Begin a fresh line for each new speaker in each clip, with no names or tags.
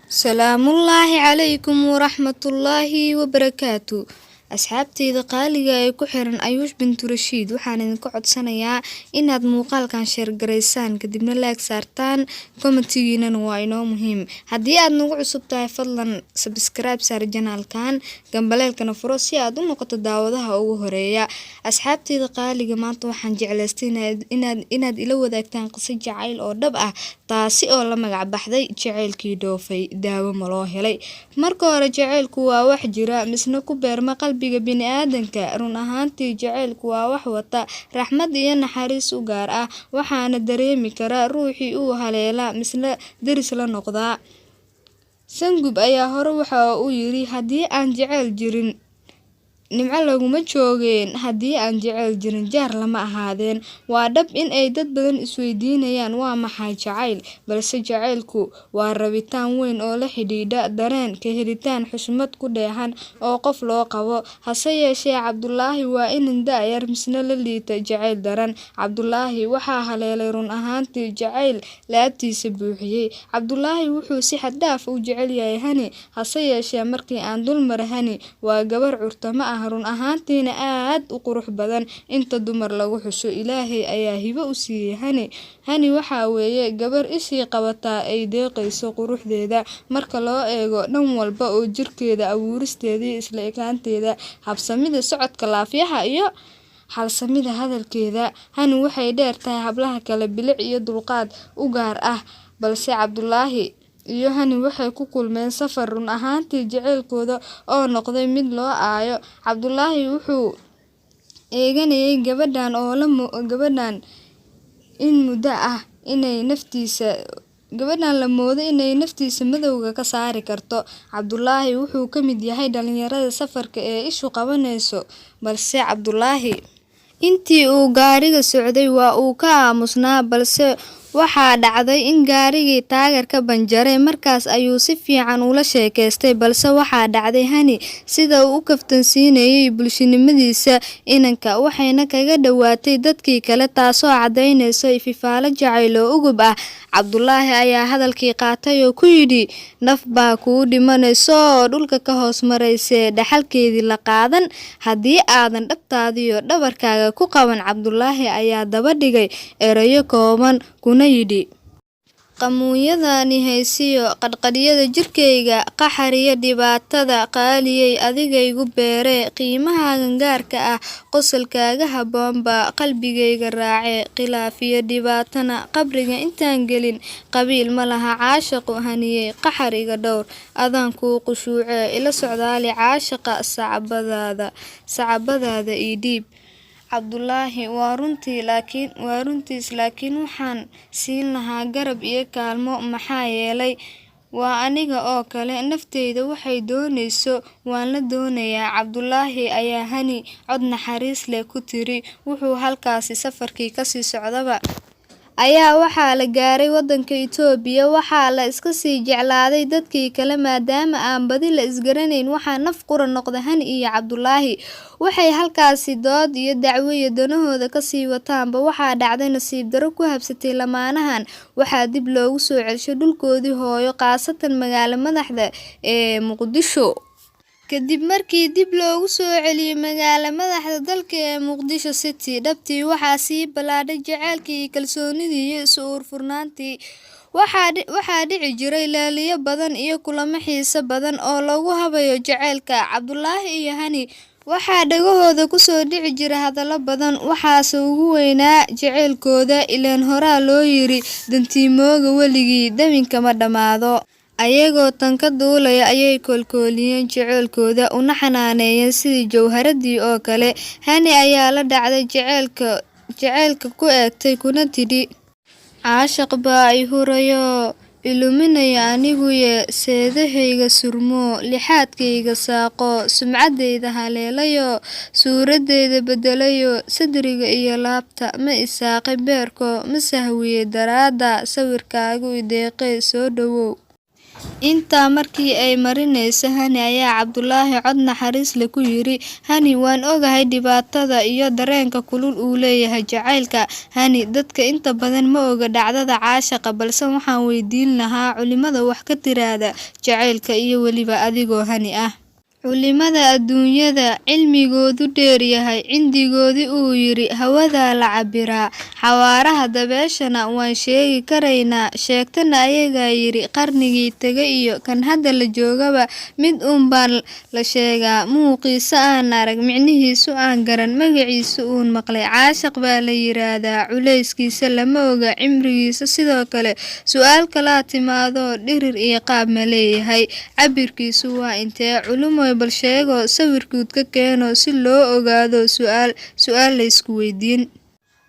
Salaamullaahi calaykum waraxmatullaahi wabarakaatu. Asxaabteyda qaaliga ee ku xiran Ayuush bintu Rashiid waxaan idinka codsanayaa inaad muuqaalkan share gareysaan kadibna like saartaan commentigiinana waa inoo muhiim. Haddii aad nagu cusub tahay fadlan subscribe saar channelkan gambaleelkana furo si aad u noqoto daawadaha ugu horeeya. Asxaabteyda qaaliga maanta waxaan jeclaystay inaad ila wadaagtaan qiso jacayl oo dhab ah taasi oo la magac baxday jacaylkii dhoofay daawo ma loo helay. Marka hore jacaylku waa wax jira misna ku beerma qalbiga bini'aadanka. Run ahaantii jacaylku waa wax wata raxmad iyo naxariis u gaar ah, waxaana dareemi kara ruuxii uu haleela misna deris la noqdaa. Sangub ayaa hore waxa uu yiri haddii aan jacayl jirin nimco laguma joogeen, haddii aan jacayl jirin jaar lama ahaadeen. Waa dhab in ay dad badan isweydiinayaan waa maxay jacayl, balse jacaylku waa rabitaan weyn oo la xidhiidha dareen ka helitaan xushmad ku dheehan oo qof loo qabo. Hase yeeshee Cabdulaahi waa inan da'yar misna la liita jacayl daran. Cabdulaahi waxaa haleelay run ahaantii jacayl laabtiisa buuxiyay. Cabdulaahi wuxuu si xad dhaaf u jecel yahay Hani, hase yeeshee markii aan dulmar Hani waa gabar curtama ah run ahaantiina aad u qurux badan inta dumar lagu xuso. Ilaahay ayaa hibo u siiyay Hani waxa weeye gabar ishii qabataa ay deeqayso quruxdeeda marka loo eego dhan walba oo jirkeeda, abuuristeedii, isla ekaanteeda, habsamida socodka laafiyaha iyo halsamida hadalkeeda. Hani waxay dheer tahay hablaha kale bilic iyo dulqaad u gaar ah, balse Cabdulaahi iyo Hani waxay ku kulmeen safar run ahaantii jacaylkooda oo noqday mid loo aayo. Cabdulaahi wuxuu eeganayay gabadhan in muddo ah inay la moodo inay naftiisa madowga ka saari karto. Cabdulaahi wuxuu ka mid yahay dhalinyarada safarka ee ishu qabanayso, balse Cabdulaahi intii uu gaariga socday waa uu ka aamusnaa, balse waxaa dhacday in gaarigii taageerka banjaray. Markaas ayuu si fiican ula sheekaystay, balse waxaa dhacday Hani sida uu u kaftansiinayay bulshinimadiisa inanka waxayna kaga dhawaatay dadkii kale, taasoo cadaynaysa ififaalo jacayl oo ugub ah. Cabdulaahi ayaa hadalkii qaatay oo ku yidhi naf baa kuu dhimanayso oo dhulka ka hoos maraysee dhaxalkeedii la qaadan haddii aadan dhabtaadiyo dhabarkaaga ku qaban. Cabdulaahi ayaa daba dhigay erayo kooban kuna yidhi qamuunyadani haysiyo qadqadyada jirkeyga, qaxariya dhibaatada qaaliyey adigaygu beeree, qiimahaagan gaarka ah qosolkaaga habboonba qalbigayga raacee, khilaafiyo dhibaatana qabriga intaan gelin, qabiil ma laha caashaqu Haniyey qaxariga dhowr, adaan kuu qushuucee ila socdaali caashaqa sacabadaada ii dhiib. Cabdulaahi waa runtiis laakiin waxaan siin lahaa garab iyo kaalmo, maxaa yeelay waa aniga oo kale, nafteyda waxay doonayso waan la doonayaa. Cabdulaahi ayaa Hani cod naxariis leh ku tiri. Wuxuu halkaasi safarkii kasii socdaba ayaa waxaa la gaaray wadanka Itoobiya. Waxaa la iska sii jeclaaday dadkii kale maadaama aan badi la isgaranayn. Waxaa naf qura noqda Hani iyo Cabdulaahi. Waxay halkaasi dood iyo dacwo iyo danahooda kasii wataanba waxaa dhacday nasiib daro ku habsatay lamaanahan. Waxaa dib loogu soo celshay dhulkoodii hooyo, qaasatan magaalo madaxda ee Muqdisho. Kadib markii dib loogu soo celiyay magaalo madaxda dalka ee Muqdisho City, dhabtii waxaa sii balaadhay jacaylkii, kalsoonidii iyo isu furnaantii. Waxaa dhici jiray laaliyo badan iyo kulamo xiiso badan oo lagu habayo jacaylka. Cabdulaahi iyo Hani waxaa dhagahooda ku soo dhici jira hadallo badan, waxaase ugu weynaa jacaylkooda. Ileen horaa loo yiri dantiimooga weligii daminka ma dhammaado. Ayagoo tan ka duulaya ayay koolkooliyeen jacaylkooda una xanaaneeyeen sidii jawharadii oo kale. Hani ayaa la dhacday jacaylka ku eegtay kuna tidhi caashaq baa i hurayo iluminaya aniguye, seedahayga surmo, lixaadkayga saaqo, sumcadeyda haleelayo, suuradeyda bedelayo, sadriga iyo laabta ma isaaqay beerko, ma sahwiye daraada, sawirkaagu i deeqee soo dhawow. Intaa markii ay marinayso Hani ayaa Cabdulaahi cod naxariis leh ku yidhi, Hani waan ogahay dhibaatada iyo dareenka kulul uu leeyahay jacaylka. Hani dadka inta badan ma oga dhacdada caashaqa, balse waxaan weydiin lahaa culimada wax ka tiraahda jacaylka iyo weliba adigoo Hani ah. Culimada adduunyada cilmigoodu dheer yahay, cindigoodii uu yidhi hawadaa la cabbiraa, xawaaraha dabeeshana waan sheegi karaynaa, sheegtana ayagaa yidhi qarnigii tegay iyo kan hadda la joogaba mid baan la sheegaa, muuqiisa aan arag, micnihiisu aan garan, magaciisa uun maqlay, caashaq baa la yiraahdaa, culayskiisa lama oga, cimrigiisa sidoo kale, su'aal kalaa timaado, dhirir iyo qaab ma leeyahay, cabbirkiisu waa intee, culumoy bal sheego sawirkood ka keeno si loo ogaado su'aal la isku weydiin.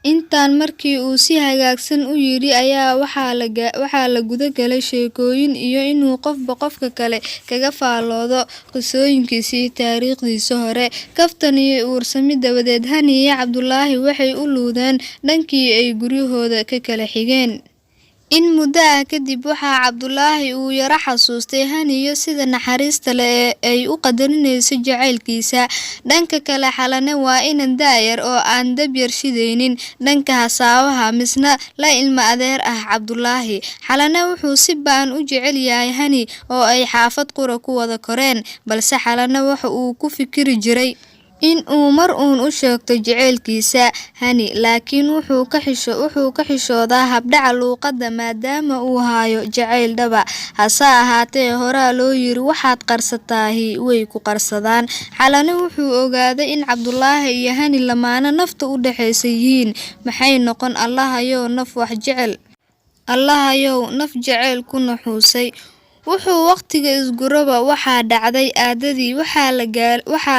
Intaan markii uu si hagaagsan u yidhi ayaa waxaa la guda galay sheekooyin iyo inuu qofba qofka kale kaga faalloodo qisooyinkiisa iyo taariikhdiisa hore. Kaftan iyo uursami dabadeed Hani iyo Cabdulaahi waxay u luudeen dhankii ay guryahooda ka kala xigeen. In muddo ah kadib waxaa Cabdulaahi uu yara xasuustay Hani iyo sida naxariista leh ee ay u qadarinayso jacaylkiisa. Dhanka kale Xalane waa inan da'yar oo aan dab yar shidaynin, dhanka hasaawaha misna la ilma adeer ah Cabdulaahi. Xalane wuxuu si ba'an u jecel yahay Hani oo ay xaafad qura ku wada koreen, balse Xalane waxa uu ku fikiri jiray in uu mar uun u sheegto jacaylkiisa Hani, laakiin wuxuu ka xishoodaa habdhaca luqadda maadaama uu hayo jacayl dhaba. Hase ahaatee horaa loo yiri waxaad qarsataahi way ku qarsadaan. Xalane wuxuu ogaaday in Cabdulaahi iyo Hani lamaane nafta u dhaxaysa yihiin. Maxay noqon Allahayow naf jacayl ku nuxuusay. Wuxuu waqtiga isguraba waxaa dhacday aadadii, waxaa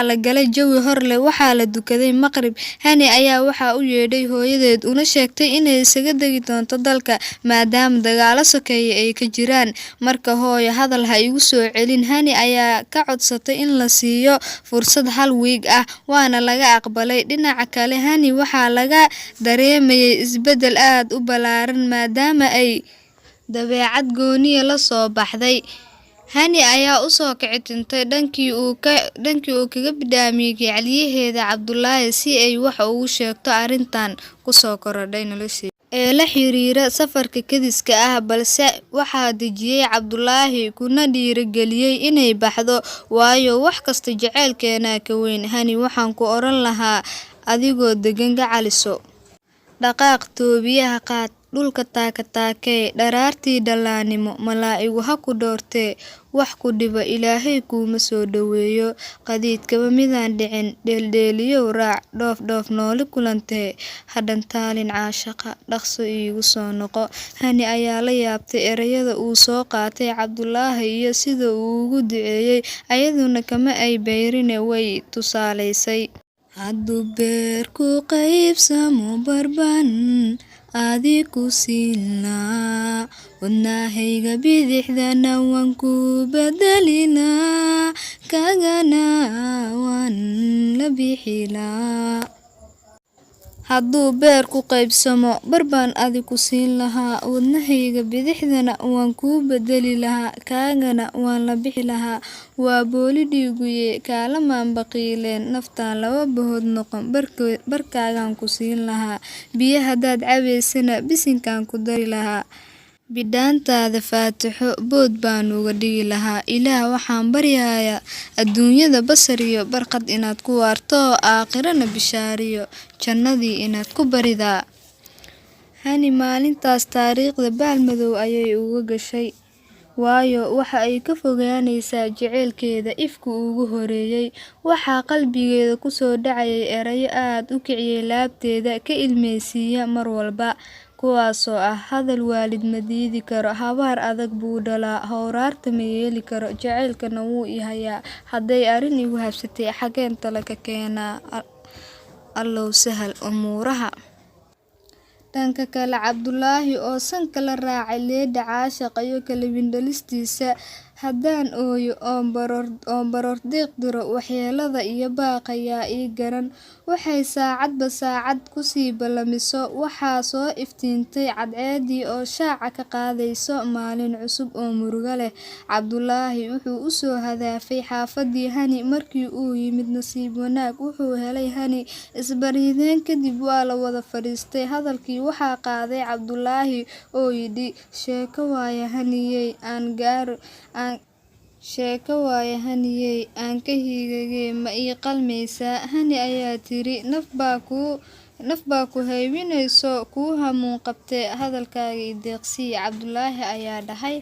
la galay jawi hor leh, waxaa la dukaday maqrib. Hani ayaa waxaa u yeedhay hooyadeed una sheegtay inay isaga degi doonto dalka maadaama dagaalo sokeeye ay ka jiraan. Marka hooyo hadal ha igu soo celin, Hani ayaa ka codsatay in la siiyo fursad hal wiig ah, waana laga aqbalay. Dhinaca kale Hani waxaa laga dareemayay isbeddel aad u ballaaran maadaama ay dabeecad gooniya la soo baxday. Hani ayaa u soo kici tintay dhankii uu kaga bidhaamiyay gacaliyaheeda Cabdulaahi si ay wax ugu sheegto arrintan ku soo korodhay nolosheeda ee la xiriira safarka kediska ah, balse waxaa dejiyay Cabdulaahi kuna dhiirigeliyay inay baxdo, waayo wax kasta jacaylkeena ka weyn. Hani waxaan ku oran lahaa adigoo degan gacaliso, dhaqaaq toobiyaha qaad, dhulka taakataakee, dharaartii dhallaannimo, malaa'igu ha ku dhoortee, wax ku dhiba Ilaahay kuuma soo dhoweeyo, qadiidkaba midaan dhicin, dheeldheeliyow raac, dhoof nooli kulantee, ha dhantaalin caashaqa, dhaqso iigu soo noqo. Hani ayaa la yaabtay erayada uu soo qaatay Cabdulaahi iyo sida uu ugu duceeyay, ayaduna kama ay bayrine way tusaalaysay. Hadduu beerku qaybsamo barbaan adiku siinaa, wadnahayga bidixdana waan ku bedelilaa, kagana waan la bixilaa. Hadduu beerku qaybsamo barbaan adiku siin lahaa, wadnahayga bidixdana waan kuu bedeli lahaa, kaagana waan la bixi lahaa. Waa booli dhiiguye kaalamaan baqiileen, naftaan laba bahood noqon, barkaagaan ku siin lahaa, biyo haddaad cabaysana bisinkaan ku dari lahaa, bidhaantaada faatixo bood baan uga dhigi lahaa. Ilaah waxaan baryayaa adduunyada basar iyo barqad inaad ku waarto, aakhirana bishaariyo jannadii inaad ku baridaa. Hani maalintaas taariikhda baalmadow ayay uga gashay, waayo waxa ay ka fogaanaysaa jacaylkeeda ifka ugu horeeyay. Waxaa qalbigeeda ku soo dhacayay erayo aad u kiciyay laabteeda, ka ilmeysiiya mar walba, kuwaasoo ah hadal waalid ma diidi karo, habaar adag buu dhalaa, hawraarta ma yeeli karo, jacaylkana wuu i hayaa, hadday arrin igu habsatay xageen talo ka keenaa, allow sahal umuuraha. Dhanka kale Cabdulaahi oo sanka la raacay leedha caashaqa iyo kala windhalistiisa, Haddaan ooyo oo baroordiiq diro waxyeellada iyo baaqa yaa ii garan. Waxay saacadba saacad ku sii ballamiso. Waxaa soo iftiintay cadceeddii oo shaaca ka qaadayso maalin cusub oo murugo leh. Cabdulaahi wuxuu u soo hadaafay xaafaddii Hani. Markii uu yimid nasiib wanaag wuxuu helay Hani. Isbariideen kadib waa la wada fadhiistay. Hadalkii waxaa qaaday Cabdulaahi oo yidhi, sheeko waaye Haniyey aan ka higagee ma ii qalmaysaa. Hani ayaa tiri, naf baa ku haybinayso kuu hamuun qabtee hadalkaaga i deeqsii. Cabdulaahi ayaa dhahay,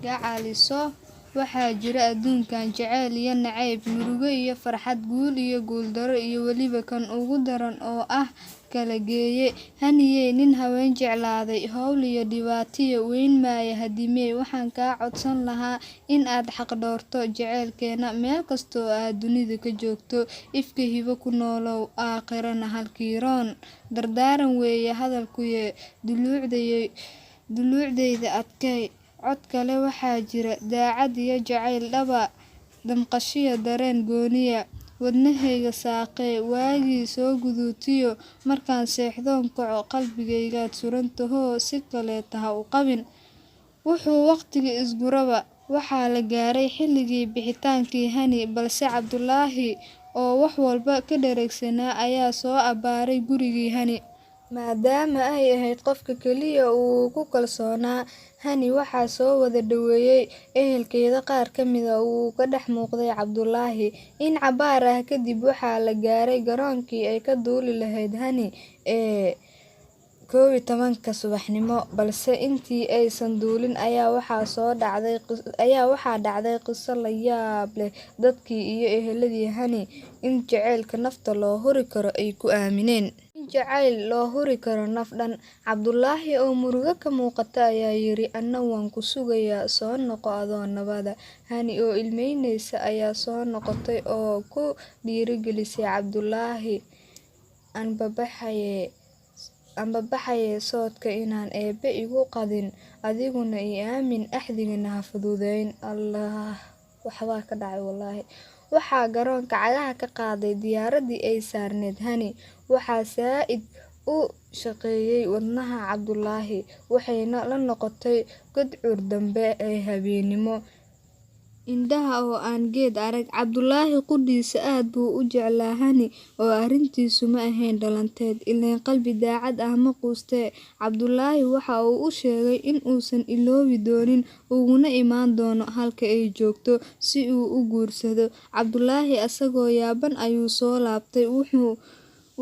gacaliso waxaa jira adduunkan jacayl iyo nacayb, murugo iyo farxad, guul iyo guuldarro iyo weliba kan ugu daran oo ah kala geeye. Haniyey nin haween jeclaaday, hawl iyo dhibaatiyo weyn maaya hadimee. Waxaan kaa codsan lahaa in aad xaq dhowrto jacaylkeena meel kastoo aad dunida ka joogto. Ifka hibo ku noolow, aakhirana halkii roon. Dardaaran weeye hadalkuye dulucdayda adkay. Cod kale waxaa jira daacad iyo jacayl dhaba, damqashiyo dareen gooniya. Wadnahayga saaqee waagii soo guduutiyo, markaan seexdoon kaco qalbigaygaad surantahoo si kaleeta ha u qabin. Wuxuu waqtigii isguraba, waxaa la gaaray xilligii bixitaankii Hani, balse Cabdulaahi oo wax walba ka dheregsanaa ayaa soo abbaaray gurigii Hani. Maadaama ay ahayd qofka keliya uu ku kalsoonaa, Hani waxaa soo wada dhaweeyay ehelkeeda qaar ka mid ah uu ka dhex muuqday Cabdulaahi. In cabaar ah kadib waxaa la gaaray garoonkii ay ka duuli lahayd Hani ee 11:00 subaxnimo, balse intii aysan duulin ayaa waxaa dhacday qiso la yaab leh. Dadkii iyo eheladii Hani in jacaylka nafta loo huri karo ay ku aamineen. In jacayl loo huri karo naf dhan. Cabdulaahi oo murugo ka muuqata ayaa yiri, anna waan ku sugayaa, soo noqo adoo nabada. Hani oo ilmeynaysa ayaa soo noqotay oo ku dhiirigelisay Cabdulaahi, aan baxaye soodka inaan eebbe igu qadin, adiguna i aamin axdigana ha fududayn. Allah waxbaa ka dhacay wallaahi. Waxaa garoonka cagaha ka qaaday diyaaradii ay saarneyd Hani. Waxaa saa'id u shaqeeyay wadnaha Cabdulaahi, waxayna la noqotay gudcur dambe ee habeenimo. Indhaha oo aan geed arag. Cabdulaahi qudhiisa aad buu u jeclaa Hani oo arrintiisu ma ahayn dhalanteed, ileen qalbi daacad ah ma quustee. Cabdulaahi waxa uu u sheegay in uusan iloobi doonin, uguna imaan doono halka ay joogto si uu u guursado. Cabdulaahi asagoo yaaban ayuu soo laabtay.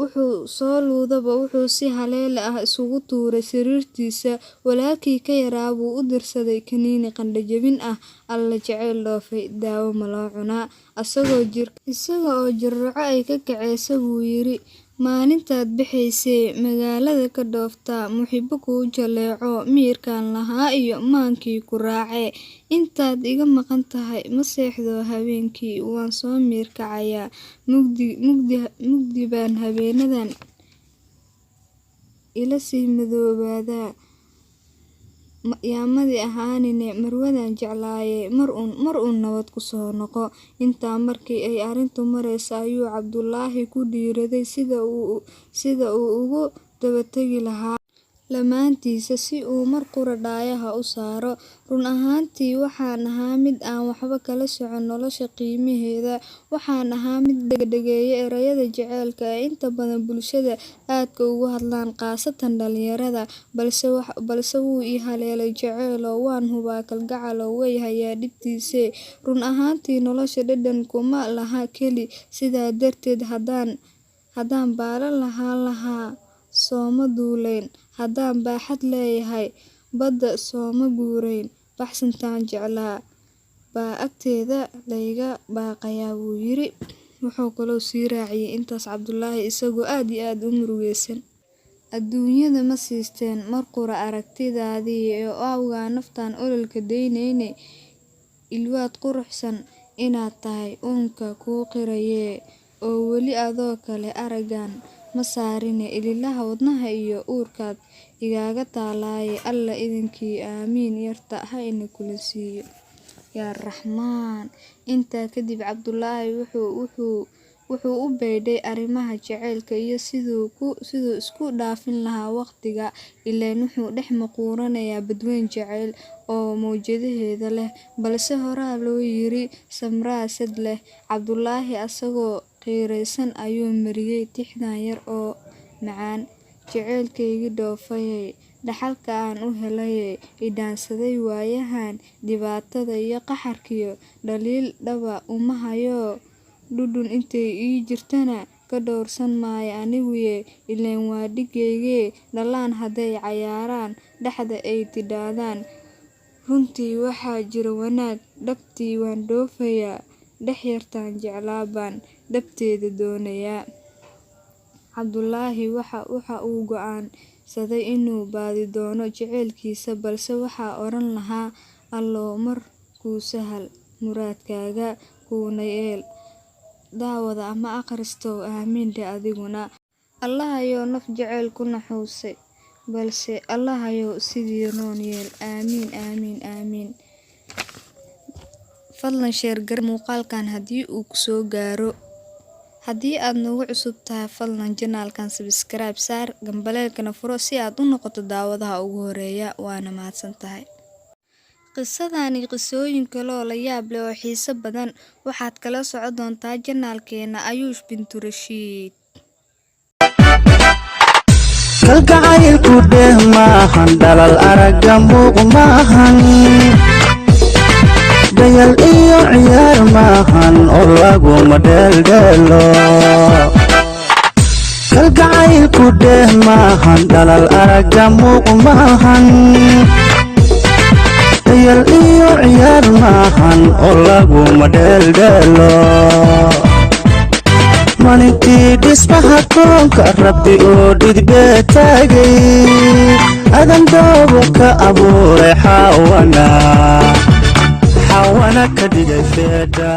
Wuxuu soo luudaba wuxuu si haleele ah isugu tuuray sariirtiisa. Walaalkii ka yaraa buu u dirsaday kaniini qandho jebin ah. Alla jacayl dhoofay, daawo ma loo cunaa. Isaga oo jirroco ay ka kacaysa buu yiri, maalintaad baxaysay magaalada ka dhooftaa, muxibbo kuu jaleeco, miyirkaan lahaa iyo maankii ku raacee. Intaad iga maqan tahay ma seexdo habeenkii, waan soo miir kacayaa. Mugdi baan habeenadan ila sii madoobaadaa. Yaamadi ahaanine marwadan jeclaayay, mar uun nabad ku soo noqo. Intaa markii ay arrintu maraysa ayuu Cabdulaahi ku dhiiraday sida uu ugu dabatagi lahaa lamaantiisa si uu mar qura dhaayaha u saaro. Run ahaantii waxaan ahaa mid aan waxba kala socon nolosha qiimaheeda. Waxaan ahaa mid dhegdhegeeya erayada jacaylka ee inta badan bulshada aadka uga hadlaan, khaasatan dhalinyarada. Balse wuu ii haleelay jacaylo, waan hubaa kalgacalo way hayaa dhibtiisii. Run ahaantii nolosha dhadhan kuma laha keli. Sidaa darteed haddaan baalan lahaan lahaa sooma duulayn, haddaan baaxad leeyahay badda sooma guurayn. Baxsantaan jeclaa baa agteeda layga baaqayaa buu yiri. Wuxuu kaloo sii raaciyay intaas Cabdulaahi isagoo aad iyo aad u murugaysan. Adduunyada ma siisteen mar qura aragtidaadii oo awgaa naftaan ololka daynayne. Ilwaad quruxsan inaad tahay uunka kuu qirayee, oo weli adoo kale aragan ma saarine. Ililaha wadnaha iyo uurkaad igaaga taalaaye. Alla idinkii aamiin yarta ha ina kula siiyo. yaa Raxmaan. Intaa kadib Cabdullaahi wuxuu u beedhay arrimaha jaceylka iyo siduu isku dhaafin lahaa waqtiga, ileen wuxuu dhex maquuranayaa badweyn jaceyl oo mowjadaheeda leh, balse horaa loo yiri samraa sad leh. Cabdullaahi asagoo qiiraysan ayuu mariyay tixdan yar oo macaan: jaceylkaygii dhoofayey, dhaxalka aan u helayey, idhaansaday waayahan, dhibaatada iyo qaxarkiyo dhaliil dhaba uma hayo, dhudhun intay ii jirtana ka dhowrsan maayo aniguye, ileen waa dhigaygee, dhalaan hadday cayaaraan, dhaxda ay tidhaahdaan, runtii waxaa jira wanaag, dhabtii waan dhoofayaa, dhex yartaan jeclaa baan dhabteeda doonayaa. Cabdullaahi waxa uu go'aansaday inuu baadi doono jaceylkiisa, balse waxaa oran lahaa Allow mar kuu sahal muraadkaaga kuuna yeel. Daawada ama akhristow aamiin dheh adiguna. Allahayow naf jaceyl ku naxuusay, balse Allahayow sidii roon yeel. Aamiin aamiin aamiin. Fadlan share gar muuqaalkan haddii uu ku soo gaaro. Haddii aad nagu cusub tahay, fadlan janaalkan subscribe saar, gambaleelkana furo si aad u noqoto daawadaha ugu horeeya. Waana mahadsantahay. Qisadani qisooyin kale oo la yaab leh oo xiiso badan waxaad kala socon doontaa janaalkeena Ayuush Bintu Rashiid.
kalgacaylku dheh maahan, dhalal aragga muuq maahan, dayal iyo ciyaar maahan oo laguma dheeldheelo. kalgacaylku dheh maahan, dhalal aragga muuq maahan, dayal iyo ciyaar maahan oo laguma dheeldheelo. maalintii dhismaha koonka rabbi oo dhidbee taagay, adan doobo ka abuuray xawana ka dhigay feedha.